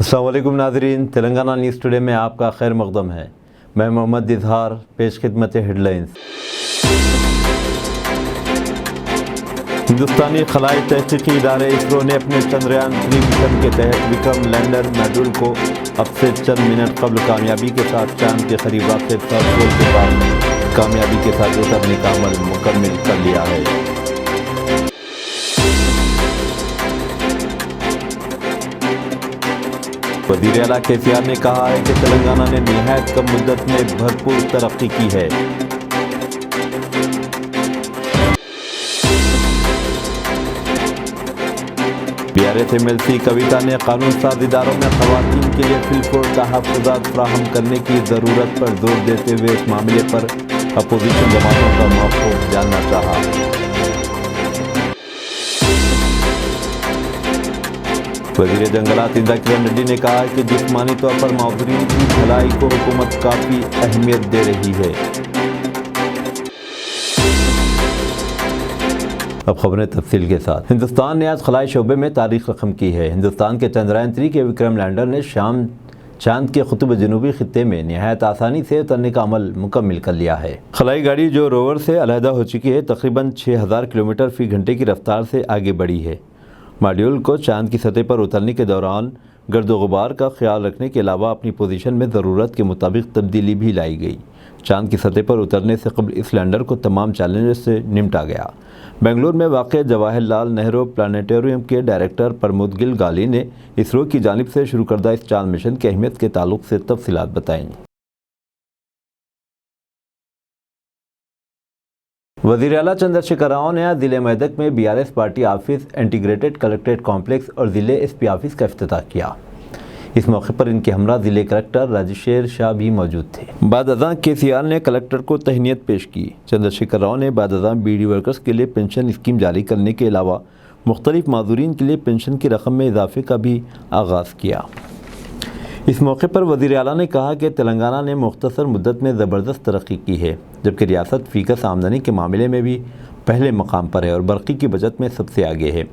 السلام علیکم ناظرین، تلنگانہ نیوز ٹوڈے میں آپ کا خیر مقدم ہے۔ میں محمد اظہار، پیش خدمت ہیڈ لائنز۔ ہندوستانی خلائی تحقیقی ادارے اسرو نے اپنے چندریان-3 مشن کے تحت وکرم لینڈر ماڈیول کو اب سے چند منٹ قبل کامیابی کے ساتھ چاند کے قریب واقع ساؤتھ پول کے بعد کامیابی کے ساتھ اترنے کا عمل مکمل کر لیا ہے۔ وزیر اعلیٰ KCR نے کہا ہے کہ تلنگانہ نے نہایت کم مدت میں بھرپور ترقی کی ہے۔ BRS-MLC کویتا نے قانون ساز اداروں میں خواتین کے لیے فی الفور تحفظات فراہم کرنے کی ضرورت پر زور دیتے ہوئے اس معاملے پر اپوزیشن جماعتوں کا موقف جاننا چاہا۔ وزیر جنگلات اندرا کرن ریڈی نے کہا کہ جسمانی طور پر معذورین کی بھلائی کو حکومت کافی اہمیت دے رہی ہے۔ اب خبریں تفصیل کے ساتھ۔ ہندوستان نے آج خلائی شعبے میں تاریخ رقم کی ہے۔ ہندوستان کے چندریان-3 کے وکرم لینڈر نے چاند کے قطب جنوبی خطے میں نہایت آسانی سے اترنے کا عمل مکمل کر لیا ہے۔ خلائی گاڑی جو روور سے علیحدہ ہو چکی ہے، تقریباً 6000 کلومیٹر فی گھنٹے کی رفتار سے آگے بڑھی ہے۔ ماڈیول کو چاند کی سطح پر اترنے کے دوران گرد و غبار کا خیال رکھنے کے علاوہ اپنی پوزیشن میں ضرورت کے مطابق تبدیلی بھی لائی گئی۔ چاند کی سطح پر اترنے سے قبل اس لینڈر کو تمام چیلنجز سے نمٹا گیا۔ بنگلور میں واقع جواہر لال نہرو پلانیٹوریم کے ڈائریکٹر پرمود گل گالی نے اسرو کی جانب سے شروع کردہ اس چاند مشن کی اہمیت کے تعلق سے تفصیلات بتائیں۔ وزیر اعلیٰ چندر شیکھر راؤ نے آج ضلع میدک میں BRS party office, integrated collectorate complex اور ضلع SP آفس کا افتتاح کیا۔ اس موقع پر ان کے ہمراہ ضلع کلکٹر راجشیر شاہ بھی موجود تھے۔ بعد ازاں KCR نے کلکٹر کو تہنیت پیش کی۔ چندر شیکھر راؤ نے بعد ازاں BD ورکرز کے لیے پنشن اسکیم جاری کرنے کے علاوہ مختلف معذورین کے لیے پنشن کی رقم میں اضافے کا بھی آغاز کیا۔ اس موقع پر وزیر اعلیٰ نے کہا کہ تلنگانہ نے مختصر مدت میں زبردست ترقی کی ہے، جبکہ ریاست فیکس آمدنی کے معاملے میں بھی پہلے مقام پر ہے اور برقی کی بچت میں سب سے آگے ہے۔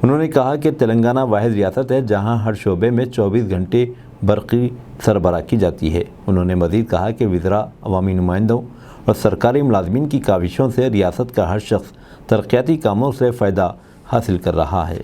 انہوں نے کہا کہ تلنگانہ واحد ریاست ہے جہاں ہر شعبے میں 24 گھنٹے برقی سربراہ کی جاتی ہے۔ انہوں نے مزید کہا کہ وزراء، عوامی نمائندوں اور سرکاری ملازمین کی کاوشوں سے ریاست کا ہر شخص ترقیاتی کاموں سے فائدہ حاصل کر رہا ہے۔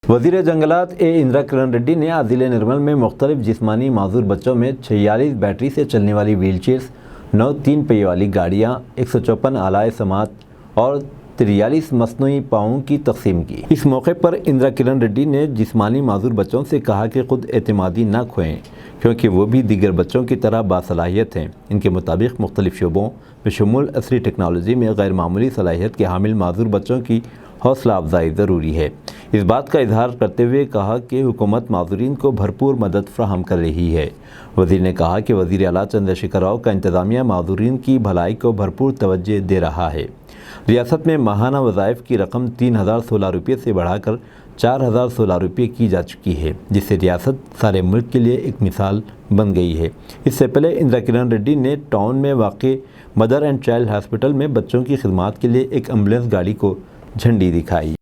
وزیر جنگلات اندرا کرن ریڈی نے آج ضلع نرمل میں مختلف جسمانی معذور بچوں میں 46 بیٹری سے چلنے والی ویل چیئرز، 9 3 پہیے والی گاڑیاں، 154 آلائے سماعت اور 43 مصنوعی پاؤں کی تقسیم کی۔ اس موقع پر اندرا کرن ریڈی نے جسمانی معذور بچوں سے کہا کہ خود اعتمادی نہ کھوئیں، کیونکہ وہ بھی دیگر بچوں کی طرح باصلاحیت ہیں۔ ان کے مطابق مختلف شعبوں بشمول عصری ٹیکنالوجی میں غیر معمولی صلاحیت کے حامل معذور بچوں کی حوصلہ افزائی ضروری ہے۔ اس بات کا اظہار کرتے ہوئے کہا کہ حکومت معذورین کو بھرپور مدد فراہم کر رہی ہے۔ وزیر نے کہا کہ وزیر اعلیٰ چندر شیکھر راؤ کا انتظامیہ معذورین کی بھلائی کو بھرپور توجہ دے رہا ہے۔ ریاست میں ماہانہ وظائف کی رقم 3016 روپے سے بڑھا کر 4016 روپے کی جا چکی ہے، جس سے ریاست سارے ملک کے لیے ایک مثال بن گئی ہے۔ اس سے پہلے اندرا کرن ریڈی نے ٹاؤن میں واقع مدر اینڈ چائلڈ ہاسپٹل میں بچوں کی خدمات کے لیے ایک ایمبولینس گاڑی کو جھنڈی دکھائی۔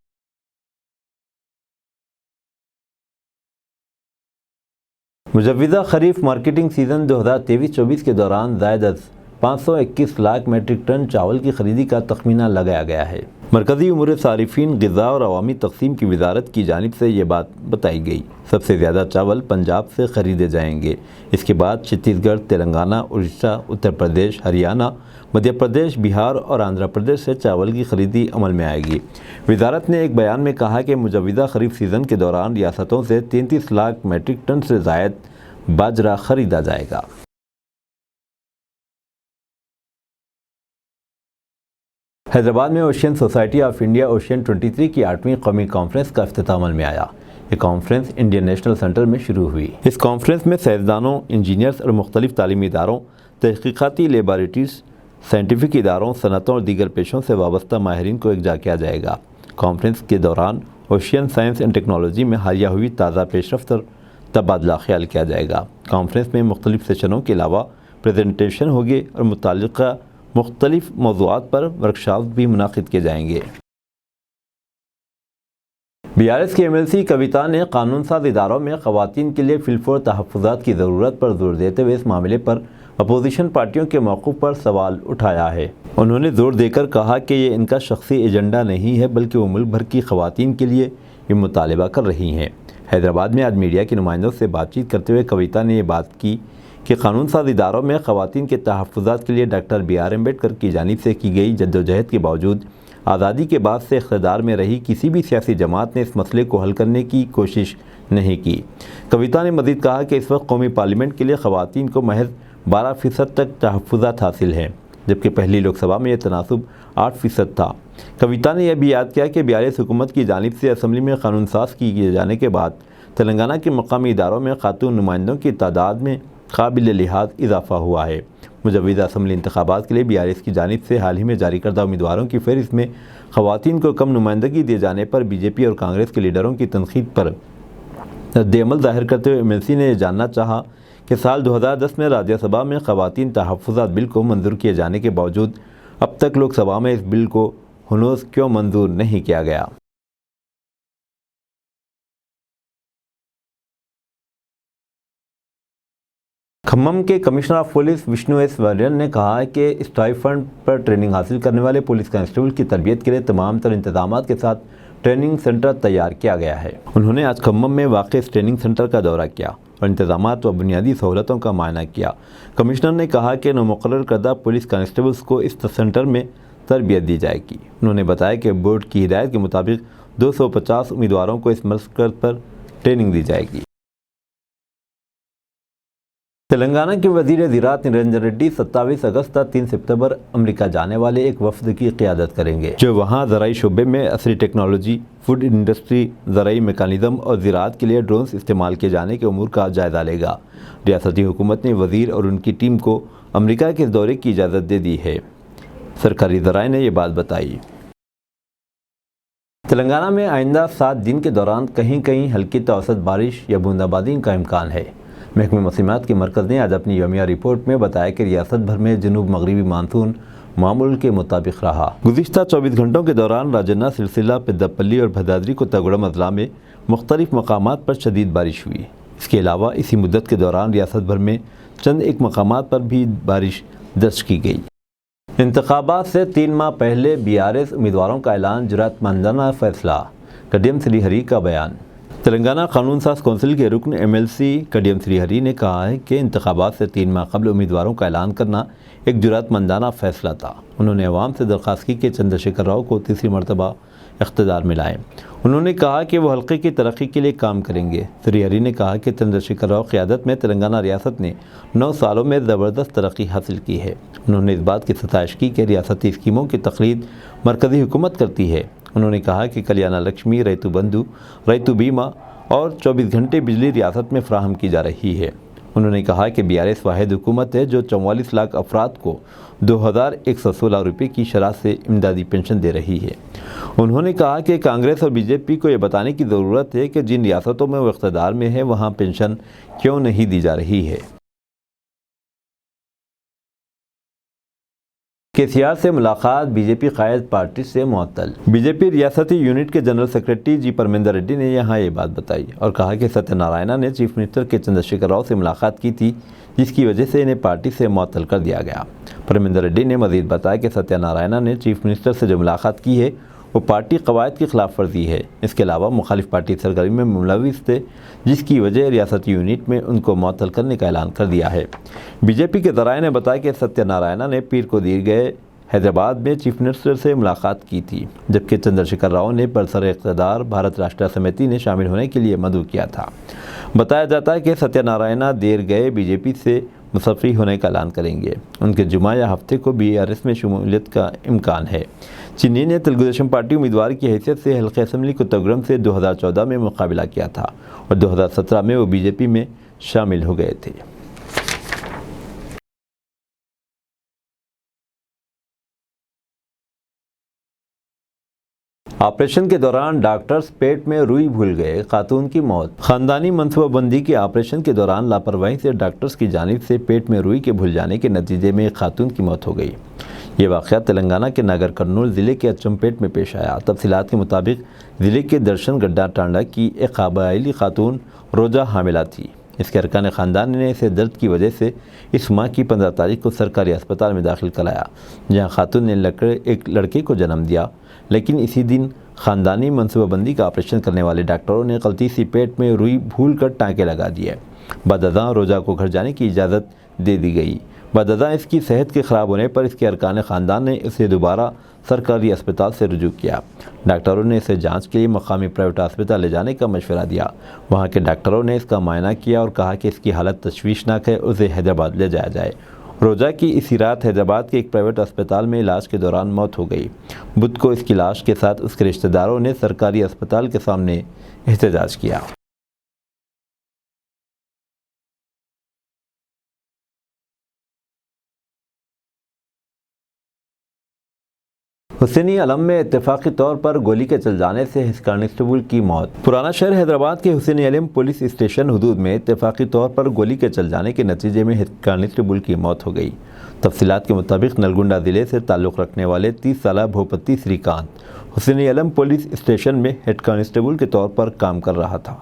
مجوزہ خریف مارکیٹنگ سیزن 2023-24 کے دوران زائد از 521 لاکھ میٹرک ٹن چاول کی خریدی کا تخمینہ لگایا گیا ہے۔ مرکزی امور صارفین، غذا اور عوامی تقسیم کی وزارت کی جانب سے یہ بات بتائی گئی۔ سب سے زیادہ چاول پنجاب سے خریدے جائیں گے۔ اس کے بعد چھتیس گڑھ، تلنگانہ، اڑیسہ، اتر پردیش، ہریانہ، مدھیہ پردیش، بہار اور آندھرا پردیش سے چاول کی خریدی عمل میں آئے گی۔ وزارت نے ایک بیان میں کہا کہ مجوزہ خریف سیزن کے دوران ریاستوں سے 33 لاکھ میٹرک ٹن سے زائد باجرا خریدا جائے گا۔ حیدرآباد میں ocean society of India ocean 23 کی 8ویں قومی کانفرنس کا افتتاح عمل میں آیا۔ یہ کانفرنس انڈین نیشنل سینٹر میں شروع ہوئی۔ اس کانفرنس میں سائنسدانوں، انجینئرز اور مختلف تعلیمی اداروں، تحقیقاتی لیبارٹریز، سائنٹیفک اداروں، صنعتوں اور دیگر پیشوں سے وابستہ ماہرین کو یکجا کیا جائے گا۔ کانفرنس کے دوران اوشین سائنس اینڈ ٹیکنالوجی میں حالیہ ہوئی تازہ پیش رفت اور تبادلہ خیال کیا جائے گا۔ کانفرنس میں مختلف سیشنوں کے علاوہ پریزنٹیشن ہوگی اور متعلقہ مختلف موضوعات پر ورکشاپ بھی منعقد کیے جائیں گے۔ BRS کی MLC کویتا نے قانون ساز اداروں میں خواتین کے لیے فی الفور تحفظات کی ضرورت پر زور دیتے ہوئے اس معاملے پر اپوزیشن پارٹیوں کے موقف پر سوال اٹھایا ہے۔ انہوں نے زور دے کر کہا کہ یہ ان کا شخصی ایجنڈا نہیں ہے بلکہ وہ ملک بھر کی خواتین کے لیے یہ مطالبہ کر رہی ہیں۔ حیدرآباد میں آج میڈیا کے نمائندوں سے بات چیت کرتے ہوئے کویتا نے یہ بات کی کہ قانون ساز اداروں میں خواتین کے تحفظات کے لیے ڈاکٹر BR امبیڈکر کی جانب سے کی گئی جدوجہد کے باوجود آزادی کے بعد سے اقتدار میں رہی کسی بھی سیاسی جماعت نے اس مسئلے کو حل کرنے کی کوشش نہیں کی۔ کویتا نے مزید کہا کہ اس وقت قومی پارلیمنٹ کے لیے خواتین کو محض 12% تک تحفظات حاصل ہیں، جبکہ پہلی لوک سبھا میں یہ تناسب 8% تھا۔ کویتا نے یہ بھی یاد کیا کہ BRS حکومت کی جانب سے اسمبلی میں قانون ساز کیے جانے کے بعد تلنگانہ کے مقامی اداروں میں خاتون نمائندوں کی تعداد میں قابل لحاظ اضافہ ہوا ہے۔ مجوزہ اسمبلی انتخابات کے لیے BRS کی جانب سے حال ہی میں جاری کردہ امیدواروں کی فہرست میں خواتین کو کم نمائندگی دیے جانے پر BJP اور کانگریس کے لیڈروں کی تنقید پر رد عمل ظاہر کرتے ہوئے MLC نے یہ جاننا چاہا کہ سال 2010 میں راجیہ سبھا میں خواتین تحفظات بل کو منظور کیے جانے کے باوجود اب تک لوک سبھا میں اس بل کو ہنوز کیوں منظور نہیں کیا گیا۔ کھمم کے commissioner of police Vishnu S Warrier نے کہا ہے کہ اسٹائپنڈ پر ٹریننگ حاصل کرنے والے پولیس کانسٹیبل کی تربیت کے لیے تمام تر انتظامات کے ساتھ ٹریننگ سینٹر تیار کیا گیا ہے۔ انہوں نے آج کھمم میں واقع اس ٹریننگ سینٹر کا دورہ کیا اور انتظامات و بنیادی سہولتوں کا معائنہ کیا۔ کمشنر نے کہا کہ نومقرر کردہ پولیس کانسٹیبلز کو اس سینٹر میں تربیت دی جائے گی۔ انہوں نے بتایا کہ بورڈ کی ہدایت کے مطابق 250 امیدواروں کو اس مرکز پر ٹریننگ دی جائے گی۔ تلنگانہ کے وزیر زراعت نرنجن ریڈی 27 اگست تا 3 ستمبر امریکہ جانے والے ایک وفد کی قیادت کریں گے، جو وہاں زرعی شعبے میں عصری ٹیکنالوجی، فوڈ انڈسٹری، زرعی میکانزم اور زراعت کے لیے ڈرونز استعمال کیے جانے کے امور کا جائزہ لے گا۔ ریاستی حکومت نے وزیر اور ان کی ٹیم کو امریکہ کے دورے کی اجازت دے دی ہے۔ سرکاری ذرائع نے یہ بات بتائی۔ تلنگانہ میں آئندہ 7 دن کے دوران کہیں کہیں ہلکی تا اوسط بارش یا بوندا باندی کا امکان ہے۔ محکمہ موسمیات کے مرکز نے آج اپنی یومیہ رپورٹ میں بتایا کہ ریاست بھر میں جنوب مغربی مانسون معمول کے مطابق رہا۔ گزشتہ 24 گھنٹوں کے دوران راجنا، سلسلہ، پیداپلی اور بھدادری کوتاگوڑم اضلاع میں مختلف مقامات پر شدید بارش ہوئی۔ اس کے علاوہ اسی مدت کے دوران ریاست بھر میں چند ایک مقامات پر بھی بارش درج کی گئی۔ انتخابات سے 3 ماہ پہلے BRS امیدواروں کا اعلان، جرات مندانہ فیصلہ، کڈیم سری ہری کا بیان۔ تلنگانہ قانون ساز کونسل کے رکن MLC کڈیم سری ہری نے کہا ہے کہ انتخابات سے 3 ماہ قبل امیدواروں کا اعلان کرنا ایک جرات مندانہ فیصلہ تھا۔ انہوں نے عوام سے درخواست کی کہ چندر شیکھر راؤ کو تیسری مرتبہ اقتدار میں لائیں۔ انہوں نے کہا کہ وہ حلقے کی ترقی کے لیے کام کریں گے۔ سری ہری نے کہا کہ چندر شیکھر راؤ قیادت میں تلنگانہ ریاست نے 9 سالوں میں زبردست ترقی حاصل کی ہے۔ انہوں نے اس بات کی ستائش کی کہ ریاستی اسکیموں کی تقلید مرکزی حکومت کرتی ہے۔ انہوں نے کہا کہ کلیانہ لکشمی، ریتو بندھو، ریتو بیمہ اور 24 گھنٹے بجلی ریاست میں فراہم کی جا رہی ہے۔ انہوں نے کہا کہ BRS واحد حکومت ہے جو 44 لاکھ افراد کو 2116 روپے کی شرح سے امدادی پنشن دے رہی ہے۔ انہوں نے کہا کہ کانگریس اور BJP کو یہ بتانے کی ضرورت ہے کہ جن ریاستوں میں وہ اقتدار میں ہے وہاں پنشن کیوں نہیں دی جا رہی ہے۔ KCR سے ملاقات، BJP قائد پارٹی سے معطل۔ BJP ریاستی یونٹ کے جنرل سیکرٹری جی پرمیندر ریڈی نے یہاں یہ بات بتائی اور کہا کہ ستیہ نارائنا نے چیف منسٹر کے چندر شیکھر راؤ سے ملاقات کی تھی، جس کی وجہ سے انہیں پارٹی سے معطل کر دیا گیا۔ پرمیندر ریڈی نے مزید بتایا کہ ستیہ نارائنا نے چیف منسٹر سے جو ملاقات کی ہے وہ پارٹی قواعد کی خلاف ورزی ہے۔ اس کے علاوہ مخالف پارٹی سرگرمی میں ملوث تھے، جس کی وجہ ریاستی یونٹ میں ان کو معطل کرنے کا اعلان کر دیا ہے۔ BJP کے ذرائع نے بتایا کہ ستیہ نارائنا نے پیر کو دیے گئے حیدرآباد میں چیف منسٹر سے ملاقات کی تھی، جبکہ چندر شیکھر راؤ نے برسر اقتدار بھارت راشٹریہ سمیتی میں شامل ہونے کے لیے مدعو کیا تھا۔ بتایا جاتا ہے کہ ستیہ نارائنا دیر گئے BJP سے مصفی ہونے کا اعلان کریں گے۔ ان کے جمعہ یا ہفتے کو BRS میں شمولیت کا امکان ہے۔ چینی نے تلگو دیشم پارٹی امیدوار کی حیثیت سے حلقہ اسمبلی کوتاگوڑم سے 2014 میں مقابلہ کیا تھا اور 2017 میں وہ BJP میں شامل ہو گئے تھے۔ آپریشن کے دوران ڈاکٹرز پیٹ میں روئی بھول گئے، خاتون کی موت۔ خاندانی منصوبہ بندی کے آپریشن کے دوران لاپرواہی سے ڈاکٹرز کی جانب سے پیٹ میں روئی کے بھول جانے کے نتیجے میں ایک خاتون کی موت ہو گئی۔ یہ واقعہ تلنگانہ کے ناگر کرنول ضلع کے اچمپیٹ میں پیش آیا۔ تفصیلات کے مطابق ضلع کے درشن گڈھا ٹانڈا کی ایک قبائلی خاتون روزہ حاملہ تھی۔ اس کے ارکان خاندان نے اسے درد کی وجہ سے اس ماہ کی 15 تاریخ کو سرکاری اسپتال میں داخل کرایا، جہاں خاتون نے ایک لڑکے کو جنم دیا، لیکن اسی دن خاندانی منصوبہ بندی کا آپریشن کرنے والے ڈاکٹروں نے غلطی سے پیٹ میں روئی بھول کر ٹانکے لگا دیے۔ بعد ازاں روزہ کو گھر جانے کی اجازت دے دی گئی۔ بعد ازاں اس کی صحت کے خراب ہونے پر اس کے ارکان خاندان نے اسے دوبارہ سرکاری اسپتال سے رجوع کیا۔ ڈاکٹروں نے اسے جانچ کے لیے مقامی پرائیویٹ اسپتال لے جانے کا مشورہ دیا۔ وہاں کے ڈاکٹروں نے اس کا معائنہ کیا اور کہا کہ اس کی حالت تشویشناک ہے، اسے حیدرآباد لے جایا جائے۔ روزہ کی اسی رات حیدرآباد کے ایک پرائیویٹ اسپتال میں علاج کے دوران موت ہو گئی۔ بدھ کو اس کی لاش کے ساتھ اس کے رشتہ داروں نے سرکاری اسپتال کے سامنے احتجاج کیا۔ حسینی علم میں اتفاقی طور پر گولی کے چل جانے سے ہیڈ کانسٹیبل کی موت۔ پرانا شہر حیدرآباد کے حسینی علم پولیس اسٹیشن حدود میں اتفاقی طور پر گولی کے چل جانے کے نتیجے میں ہیڈ کانسٹیبل کی موت ہو گئی۔ تفصیلات کے مطابق نلگنڈا ضلع سے تعلق رکھنے والے 30 سالہ بھوپتی سری کانت حسینی علم پولیس اسٹیشن میں ہیڈ کانسٹیبل کے طور پر کام کر رہا تھا۔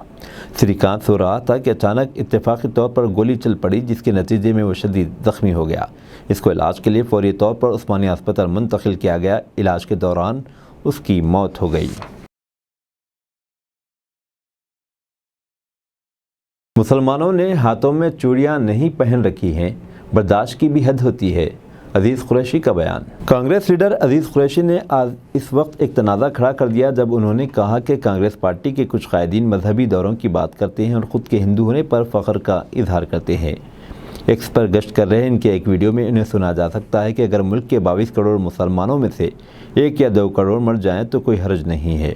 سری کانت سو رہا تھا کہ اچانک اتفاقی طور پر گولی چل پڑی، جس کے نتیجے میں وہ شدید زخمی ہو گیا۔ اس کو علاج کے لیے فوری طور پر عثمانیہ ہسپتال منتقل کیا گیا۔ علاج کے دوران اس کی موت ہو گئی۔ مسلمانوں نے ہاتھوں میں چوڑیاں نہیں پہن رکھی ہیں، برداشت کی بھی حد ہوتی ہے، عزیز قریشی کا بیان۔ کانگریس لیڈر عزیز قریشی نے آج اس وقت ایک تنازع کھڑا کر دیا جب انہوں نے کہا کہ کانگریس پارٹی کے کچھ قائدین مذہبی دوروں کی بات کرتے ہیں اور خود کے ہندو ہونے پر فخر کا اظہار کرتے ہیں۔ ایکس پر گشت کر رہے ان کے ایک ویڈیو میں انہیں سنا جا سکتا ہے کہ اگر ملک کے 22 کروڑ مسلمانوں میں سے 1 یا 2 کروڑ مر جائیں تو کوئی حرج نہیں ہے۔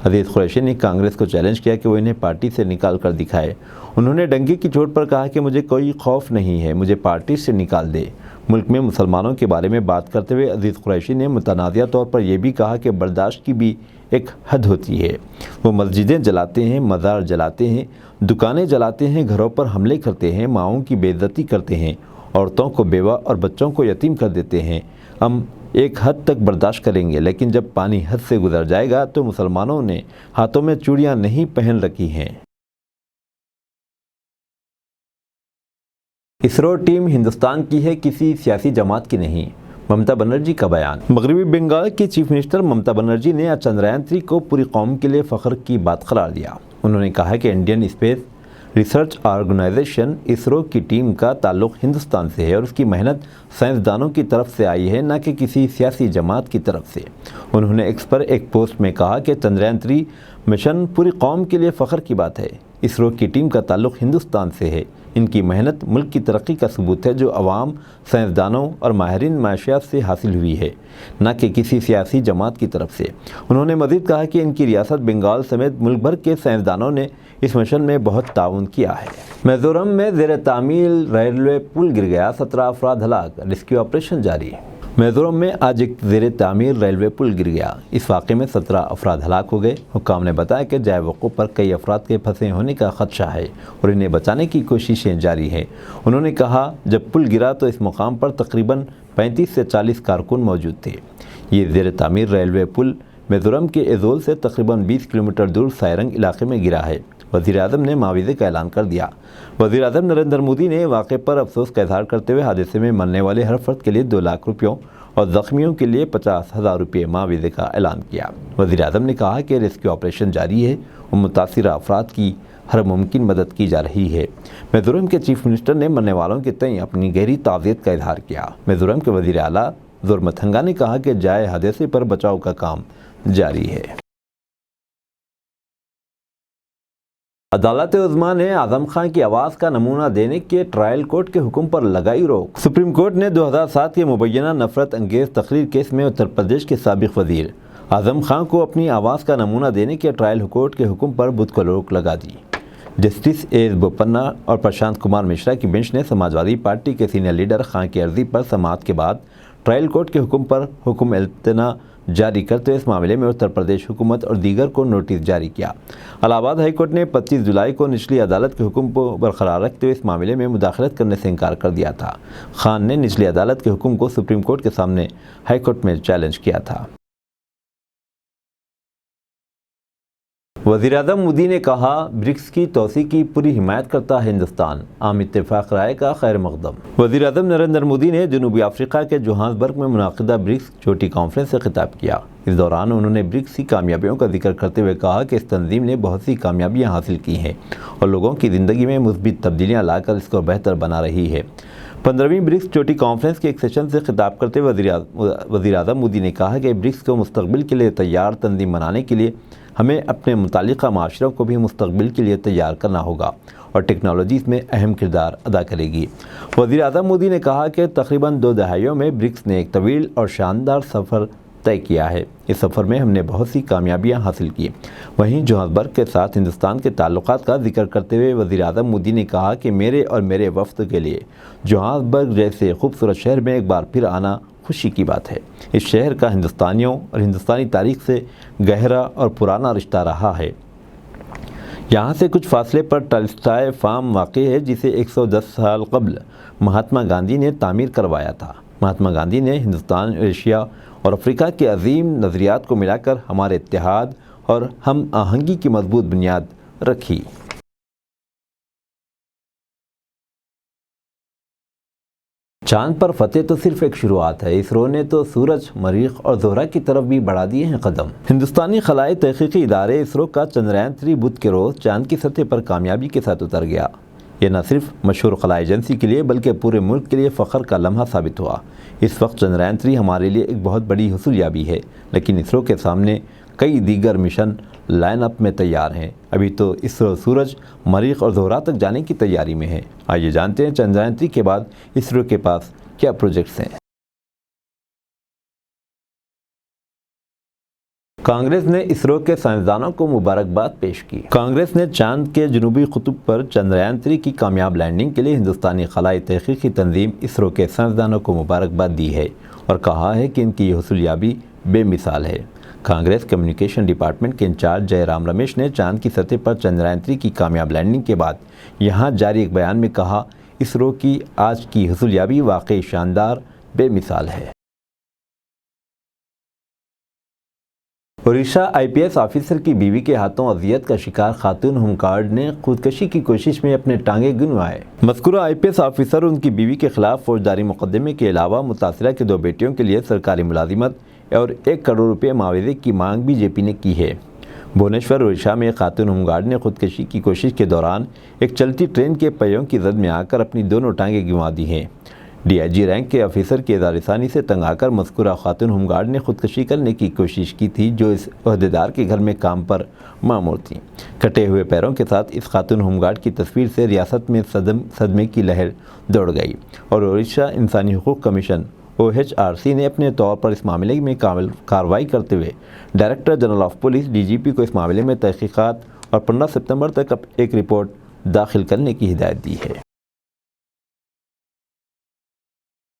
عزیز قریشی نے کانگریس کو چیلنج کیا کہ وہ انہیں پارٹی سے نکال کر دکھائے۔ انہوں نے ڈنگی کی چوٹ پر کہا کہ مجھے کوئی خوف نہیں ہے، مجھے پارٹی سے نکال دے۔ ملک میں مسلمانوں کے بارے میں بات کرتے ہوئے عزیز قریشی نے متنازعہ طور پر یہ بھی کہا کہ برداشت کی بھی ایک حد ہوتی ہے۔ وہ مسجدیں جلاتے ہیں، مزار جلاتے ہیں، دکانیں جلاتے ہیں، گھروں پر حملے کرتے ہیں، ماؤں کی بے عزتی کرتے ہیں، عورتوں کو بیوہ اور بچوں کو یتیم کر دیتے ہیں۔ ہم ایک حد تک برداشت کریں گے، لیکن جب پانی حد سے گزر جائے گا تو مسلمانوں نے ہاتھوں میں چوڑیاں نہیں پہن رکھی ہیں۔ اسرو ٹیم ہندوستان کی ہے، کسی سیاسی جماعت کی نہیں، ممتا بنرجی کا بیان۔ مغربی بنگال کی چیف منسٹر ممتا بنرجی نے آج چندریان 3 کو پوری قوم کے لیے فخر کی بات قرار دیا۔ انہوں نے کہا کہ Indian space research organisation ISRO کی ٹیم کا تعلق ہندوستان سے ہے اور اس کی محنت سائنسدانوں کی طرف سے آئی ہے، نہ کہ کسی سیاسی جماعت کی طرف سے۔ انہوں نے ایکس پر ایک پوسٹ میں کہا کہ چندریان 3 مشن پوری قوم کے لیے فخر کی بات ہے۔ اسرو کی ٹیم کا تعلق ہندوستان سے ہے، ان کی محنت ملک کی ترقی کا ثبوت ہے جو عوام، سائنسدانوں اور ماہرین معاشیات سے حاصل ہوئی ہے، نہ کہ کسی سیاسی جماعت کی طرف سے۔ انہوں نے مزید کہا کہ ان کی ریاست بنگال سمیت ملک بھر کے سائنسدانوں نے اس مشن میں بہت تعاون کیا ہے۔ میزورم میں زیر تعمیر ریلوے پل گر گیا، 17 افراد ہلاک، ریسکیو آپریشن جاری۔ میزورم میں آج ایک زیر تعمیر ریلوے پل گر گیا۔ اس واقعے میں 17 افراد ہلاک ہو گئے۔ حکام نے بتایا کہ جائے وقوع پر کئی افراد کے پھنسے ہونے کا خدشہ ہے اور انہیں بچانے کی کوششیں جاری ہیں۔ انہوں نے کہا جب پل گرا تو اس مقام پر تقریباً 35 سے 40 کارکن موجود تھے۔ یہ زیر تعمیر ریلوے پل میزورم کے ایزول سے تقریباً 20 کلومیٹر دور سائرنگ علاقے میں گرا ہے۔ وزیر اعظم نے معاوضے کا اعلان کر دیا۔ وزیر اعظم نریندر مودی نے واقعے پر افسوس کا اظہار کرتے ہوئے حادثے میں مرنے والے ہر فرد کے لیے 2 لاکھ روپیوں اور زخمیوں کے لیے 50,000 روپے معاوضے کا اعلان کیا۔ وزیر اعظم نے کہا کہ ریسکیو آپریشن جاری ہے اور متاثرہ افراد کی ہر ممکن مدد کی جا رہی ہے۔ میزورم کے چیف منسٹر نے مرنے والوں کے تئیں اپنی گہری تعزیت کا اظہار کیا۔ میزورم کے وزیر اعلیٰ زورمتھنگا نے کہا کہ جائے حادثے پر بچاؤ کا کام جاری ہے۔ عدالت عظمیٰ نے اعظم خان کی آواز کا نمونہ دینے کے ٹرائل کورٹ کے حکم پر لگائی روک۔ سپریم کورٹ نے 2007 کے مبینہ نفرت انگیز تقریر کیس میں اتر پردیش کے سابق وزیر اعظم خان کو اپنی آواز کا نمونہ دینے کے ٹرائل کورٹ کے حکم پر بدھ کو روک لگا دی۔ جسٹس اے ایس بوپنا اور پرشانت کمار مشرا کی بینچ نے سماجوادی پارٹی کے سینئر لیڈر خان کی عرضی پر سماعت کے بعد ٹرائل کورٹ کے حکم پر حکم التنا جاری کرتے ہوئے اس معاملے میں اتر پردیش حکومت اور دیگر کو نوٹس جاری کیا۔ الہ آباد ہائی کورٹ نے 25 جولائی کو نچلی عدالت کے حکم کو برقرار رکھتے ہوئے اس معاملے میں مداخلت کرنے سے انکار کر دیا تھا۔ خان نے نچلی عدالت کے حکم کو سپریم کورٹ کے سامنے ہائی کورٹ میں چیلنج کیا تھا۔ وزیراعظم مودی نے کہا، برکس کی توسیع کی پوری حمایت کرتا ہے ہندوستان، عام اتفاق رائے کا خیر مقدم۔ وزیراعظم نریندر مودی نے جنوبی افریقہ کے جوہانسبرگ میں منعقدہ برکس چوٹی کانفرنس سے خطاب کیا۔ اس دوران انہوں نے برکس کی کامیابیوں کا ذکر کرتے ہوئے کہا کہ اس تنظیم نے بہت سی کامیابیاں حاصل کی ہیں اور لوگوں کی زندگی میں مثبت تبدیلیاں لا کر اس کو بہتر بنا رہی ہے۔ 15ویں برکس چوٹی کانفرنس کے ایک سیشن سے خطاب کرتے ہوئے وزیراعظم مودی نے کہا کہ برکس کو مستقبل کے لیے تیار تنظیم بنانے کے لیے ہمیں اپنے متعلقہ معاشروں کو بھی مستقبل کے لیے تیار کرنا ہوگا اور ٹیکنالوجی اس میں اہم کردار ادا کرے گی۔ وزیراعظم مودی نے کہا کہ تقریباً 2 دہائیوں میں برکس نے ایک طویل اور شاندار سفر طے کیا ہے۔ اس سفر میں ہم نے بہت سی کامیابیاں حاصل کی۔ وہیں جوہانسبرگ کے ساتھ ہندوستان کے تعلقات کا ذکر کرتے ہوئے وزیراعظم مودی نے کہا کہ میرے اور میرے وفد کے لیے جوہانسبرگ جیسے خوبصورت شہر میں ایک بار پھر آنا خوشی کی بات ہے۔ اس شہر کا ہندوستانیوں اور ہندوستانی تاریخ سے گہرا اور پرانا رشتہ رہا ہے۔ یہاں سے کچھ فاصلے پر ٹالسٹائے فارم واقع ہے جسے 110 سال قبل مہاتما گاندھی نے تعمیر کروایا تھا۔ مہاتما گاندھی نے ہندوستان، ایشیا اور افریقہ کے عظیم نظریات کو ملا کر ہمارے اتحاد اور ہم آہنگی کی مضبوط بنیاد رکھی۔ چاند پر فتح تو صرف ایک شروعات ہے، اسرو نے تو سورج، مریخ اور زہرہ کی طرف بھی بڑھا دیے ہیں قدم۔ ہندوستانی خلائی تحقیقی ادارے اسرو کا چندریان 3 بدھ کے روز چاند کی سطح پر کامیابی کے ساتھ اتر گیا۔ یہ نہ صرف مشہور خلائی ایجنسی کے لیے بلکہ پورے ملک کے لیے فخر کا لمحہ ثابت ہوا۔ اس وقت چندریان 3 ہمارے لیے ایک بہت بڑی حصولیابی ہے، لیکن اسرو کے سامنے کئی دیگر مشن لائن اپ میں تیار ہیں۔ ابھی تو اسرو سورج، مریخ اور زہرہ تک جانے کی تیاری میں ہے۔ آئیے جانتے ہیں چندریان 3 کے بعد اسرو کے پاس کیا پروجیکٹس ہیں۔ کانگریس نے اسرو کے سائنسدانوں کو مبارکباد پیش کی۔ کانگریس نے چاند کے جنوبی قطب پر چندریان 3 کی کامیاب لینڈنگ کے لیے ہندوستانی خلائی تحقیقی تنظیم اسرو کے سائنسدانوں کو مبارکباد دی ہے اور کہا ہے کہ ان کی یہ حصولیابی بے مثال ہے۔ کانگریس کمیونیکیشن ڈپارٹمنٹ کے انچارج جے رام رمیش نے چاند کی سطح پر چندریان 3 کی کامیاب لینڈنگ کے بعد یہاں جاری ایک بیان میں کہا، اسرو کی آج کی حصولیابی واقعی شاندار، بے مثال ہے۔ اڈیشہ IPS آفیسر کی بیوی کے ہاتھوں اذیت کا شکار خاتون ہوم گارڈ نے خودکشی کی کوشش میں اپنے ٹانگیں گنوائے۔ مذکورہ IPS آفیسر اور ان کی بیوی کے خلاف فوجداری مقدمے کے علاوہ متاثرہ کے 2 بیٹیوں کے لیے سرکاری ملازمت اور 1 کروڑ روپے معاوضے کی مانگ BJP نے کی ہے۔ بھونیشور، اڈیشہ میں ایک خاتون ہوم گارڈ نے خودکشی کی کوشش کے دوران ایک چلتی ٹرین کے پہیوں کی زد میں آ کر اپنی دونوں ٹانگیں گنوا دی ہیں۔ DIG رینک کے آفیسر کی اظہار ثانی سے تنگ آ کر مذکورہ خاتون ہوم گارڈ نے خودکشی کرنے کی کوشش کی تھی، جو اس عہدیدار کے گھر میں کام پر مامور تھیں۔ کٹے ہوئے پیروں کے ساتھ اس خاتون ہوم گارڈ کی تصویر سے ریاست میں صدمے کی لہر دوڑ گئی اور اڈیشہ انسانی حقوق کمیشن OHRC نے اپنے طور پر اس معاملے میں کارروائی کرتے ہوئے director general of police DGP کو اس معاملے میں تحقیقات اور 15 ستمبر تک ایک رپورٹ داخل کرنے کی ہدایت دی ہے۔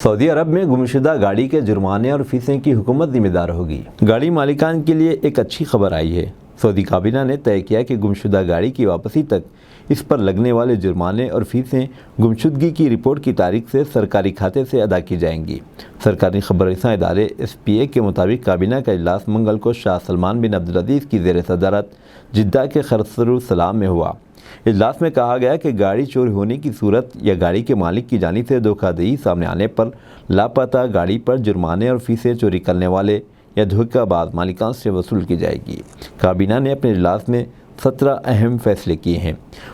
سعودی عرب میں گمشدہ گاڑی کے جرمانے اور فیسیں کی حکومت ذمہ دار ہوگی۔ گاڑی مالکان کے لیے ایک اچھی خبر آئی ہے۔ سعودی کابینہ نے طے کیا کہ گمشدہ گاڑی کی واپسی تک اس پر لگنے والے جرمانے اور فیسیں گمشدگی کی رپورٹ کی تاریخ سے سرکاری کھاتے سے ادا کی جائیں گی۔ سرکاری خبر رساں ادارے SPA کے مطابق کابینہ کا اجلاس منگل کو شاہ سلمان بن عبدالعزیز کی زیر صدارت جدہ کے خرسرالسلام میں ہوا۔ اجلاس میں کہا گیا کہ گاڑی چوری ہونے کی صورت یا گاڑی کے مالک کی جانب سے دھوکہ دہی سامنے آنے پر لاپتہ گاڑی پر جرمانے اور فیسیں چوری کرنے والے یا دھوکہ باز مالکان سے وصول کی جائے گی۔ کابینہ نے اپنے اجلاس میں 17 اہم فیصلے کیے ہیں۔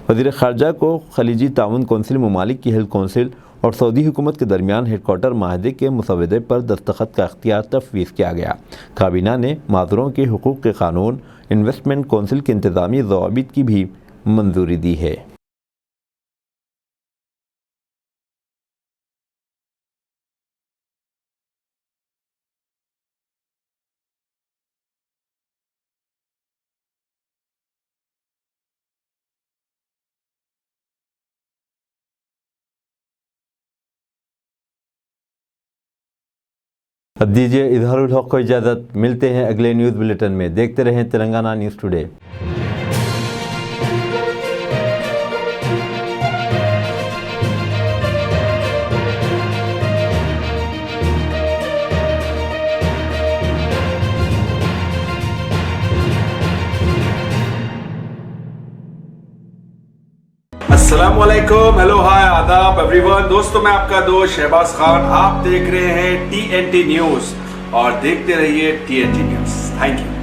وزیر خارجہ کو خلیجی تعاون کونسل ممالک کی ہیلتھ کونسل اور سعودی حکومت کے درمیان ہیڈ کوارٹر معاہدے کے مسودے پر دستخط کا اختیار تفویض کیا گیا۔ کابینہ نے معذوروں کے حقوق کے قانون، انویسٹمنٹ کونسل کے انتظامی ضوابط کی بھی منظوری دی ہے۔ اب دیجیے اظہار الحق کو اجازت، ملتے ہیں اگلے نیوز بلیٹن میں، دیکھتے رہیں تلنگانہ نیوز ٹوڈے۔ السلام علیکم، ہیلو ہائے آداب ایوری ون۔ دوستوں میں آپ کا دوست شہباز خان، آپ دیکھ رہے ہیں TNT نیوز اور دیکھتے رہیے TNT نیوز۔ Thank you.